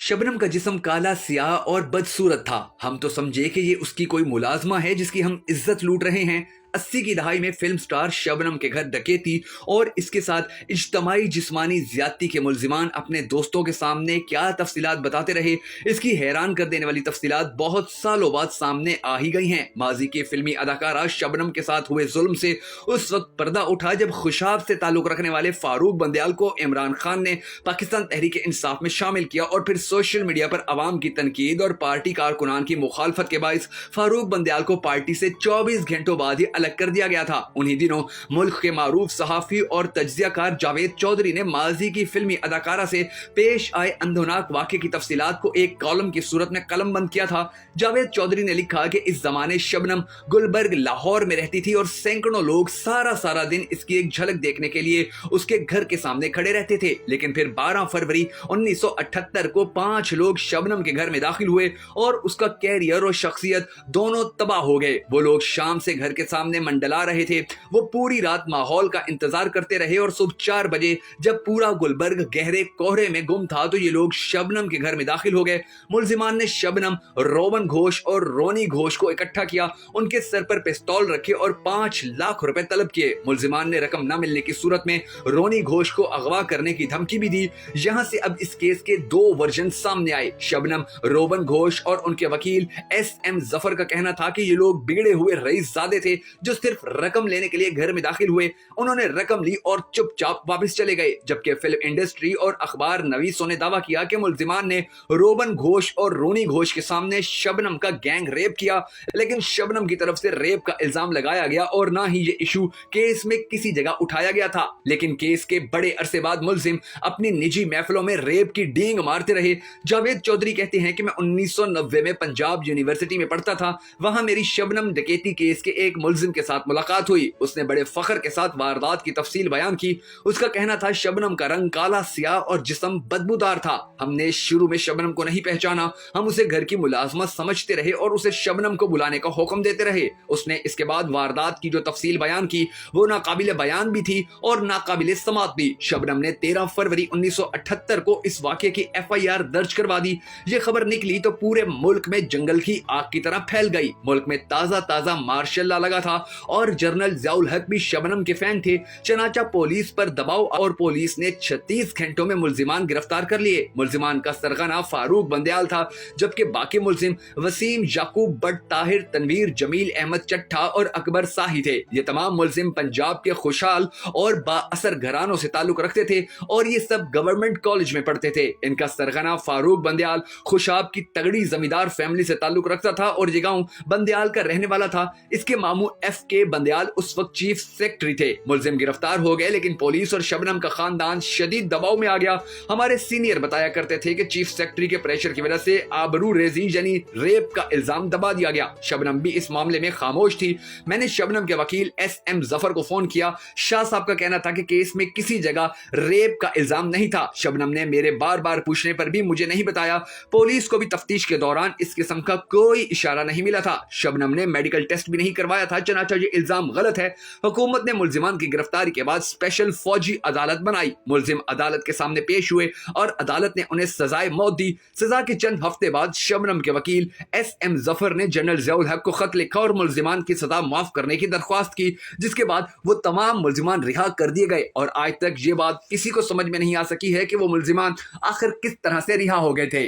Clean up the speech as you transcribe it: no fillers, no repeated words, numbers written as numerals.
शबनम का जिस्म काला सियाह और बदसूरत था। हम तो समझे कि ये उसकी कोई मुलाजमा है जिसकी हम इज्जत लूट रहे हैं। 80 की दहाई में फिल्म स्टार शबनम के घर डकैती और इसके साथ इज्तमाई जिस्मानी ज्यादती के मुल्जिमान अपने दोस्तों के सामने क्या तफसीलात बताते रहे, इसकी हैरान कर देने वाली तफसीलात बहुत सालों बाद सामने आ ही गई हैं। माजी की फिल्मी अदाकारा शबनम के साथ हुए जुल्म से उस वक्त पर्दा उठा जब खुशाब से ताल्लुक रखने वाले फारूक बंदयाल को इमरान खान ने पाकिस्तान तहरीक इंसाफ में शामिल किया और फिर सोशल मीडिया पर अवाम की तनकीद और पार्टी कारकुनान की मुखालफत के बाइस फारूक बंदयाल को पार्टी से 24 घंटों बाद ही अलग कर दिया गया था। उन्हीं दिनों मुल्क के मारूफ सहाफी और तज्जियाकार जावेद चौधरी ने माजी की फिल्मी अदाकारा से पेश आए अंधोनाक वाक़े की तफसीलात को एक कॉलम की सूरत में कलमबंद किया था। जावेद चौधरी ने लिखा कि इस जमाने शबनम गुलबर्ग लाहौर में रहती थी और सैकड़ों लोग सारा दिन इसकी एक झलक देखने के लिए उसके घर के सामने खड़े रहते थे। लेकिन फिर 12 फरवरी 1978 को 5 लोग शबनम के घर में दाखिल हुए और उसका कैरियर और शख्सियत दोनों तबाह हो गए। वो लोग शाम से घर के सामने मंडला रहे थे। वो पूरी रात माहौल का इंतजार करते रहे और सुबह 4 बजे जब पूरा गुलबर्ग गहरे कोहरे में गुम था तो ये लोग शबनम के घर में दाखिल हो गए। मुल्जिमान ने शबनम, रोवन घोष और रोनी घोष को इकट्ठा किया, उनके सर पर पिस्तौल रखे और 5 लाख रुपए तलब किए। मुल्जिमान ने रकम न मिलने की सूरत में रोनी घोष को अगवा करने की धमकी भी दी। यहां से अब इस केस के 2 वर्जन सामने आए। शबनम, रोवन घोष और उनके वकील SM जफर का कहना था कि ये लोग बिगड़े हुए रईसजादे थे जो सिर्फ रकम लेने के लिए घर में दाखिल हुए। उन्होंने रकम ली और चुपचाप वापस चले गए। जबकि फिल्म इंडस्ट्री और अखबार नवीसों ने दावा किया कि मुल्जिमान ने रोवन घोष और रोनी घोष के सामने शबनम का गैंग रेप किया। लेकिन शबनम की तरफ से रेप का इल्जाम लगाया गया और ना ही ये इशू केस में किसी जगह उठाया गया था। लेकिन केस के बड़े अरसे बाद मुल्जिम अपनी निजी महफिलों में रेप की डींग मारते रहे। जावेद चौधरी कहते हैं कि मैं 1990 में पंजाब यूनिवर्सिटी में पढ़ता था। वहां मेरी शबनम डकैती केस के एक मुल्जिम के साथ मुलाकात हुई। उसने बड़े फख्र के साथ वारदात की तफसील बयान की। उसका कहना था शबनम का रंग काला सियाह और जिस्म बदबूदार था। हमने शुरू में शबनम को नहीं पहचाना। हम उसे घर की मुलाजमत समझते रहे और उसे शबनम को बुलाने का हुक्म देते रहे। उसने इसके बाद वारदात की जो तफसील बयान की वो नाकाबिले बयान भी थी और नाकाबिले समात भी। शबनम ने 13 फरवरी 1978 को इस वाक़े की FIR दर्ज करवा दी। ये खबर निकली तो पूरे मुल्क में जंगल की आग की तरह फैल गई। मुल्क में ताज़ा मार्शल लॉ लगा था और जनरल ज़ियाउल हक भी शबनम के फैन थे। चनाचा पुलिस पर दबाव और पुलिस ने 36 घंटों में मुल्जिमान गिरफ्तार कर लिए। मुल्जिमान का सरगना फारूक बंदयाल था, जबकि बाकी मुल्जिम वसीम, याकूब बट, ताहिर, तनवीर, जमील अहमद चट्ठा और अकबर साही थे। ये तमाम मुल्जिम पंजाब के खुशहाल और बाअसर घरानों से ताल्लुक रखते थे और ये सब गवर्नमेंट कॉलेज में पढ़ते थे। इनका सरगना फारूक बंदयाल खुशाब की तगड़ी जमींदार फैमिली से ताल्लुक रखता था और ये गांव बंदयाल का रहने वाला था। इसके मामू FK बंदयाल उस वक्त चीफ सेक्रेटरी थे। मुल्जिम गिरफ्तार हो गए लेकिन पुलिस और शबनम का खानदान शदीद दबाव में आ गया। हमारे सीनियर बताया करते थे कि चीफ सेक्रेटरी के प्रेशर की वजह से आबरू रेजी यानी रेप का इल्जाम दबा दिया गया। शबनम भी इस मामले में खामोश थी। मैंने शबनम के वकील SM जफर को फोन किया। शाह साहब का कहना था कि केस में किसी जगह रेप का इल्जाम नहीं था। शबनम ने मेरे बार पूछने पर भी मुझे नहीं बताया। पुलिस को भी तफ्तीश के दौरान इस किस्म का कोई इशारा नहीं मिला था। शबनम ने मेडिकल टेस्ट भी नहीं करवाया था। चनाचा ये इल्जाम गलत है। हुकूमत ने मुल्जिमान की गिरफ्तारी के बाद स्पेशल फौजी अदालत बनाई। मुल्जिम अदालत के सामने पेश हुए और अदालत ने उन्हें सजाए मौत दी। सजा के चंद हफ्ते बाद शबनम के वकील SM जफर ने जनरल ज़ियाउल हक को खत लिखा और मुल्जिमान की सजा माफ करने की दरख्वास्त की, जिसके बाद वो तमाम मुल्जिमान रिहा कर दिए गए। और आज तक ये बात किसी को समझ में नहीं आ सकी है कि वो मुल्जिमान आखिर किस तरह से रिहा हो गए थे।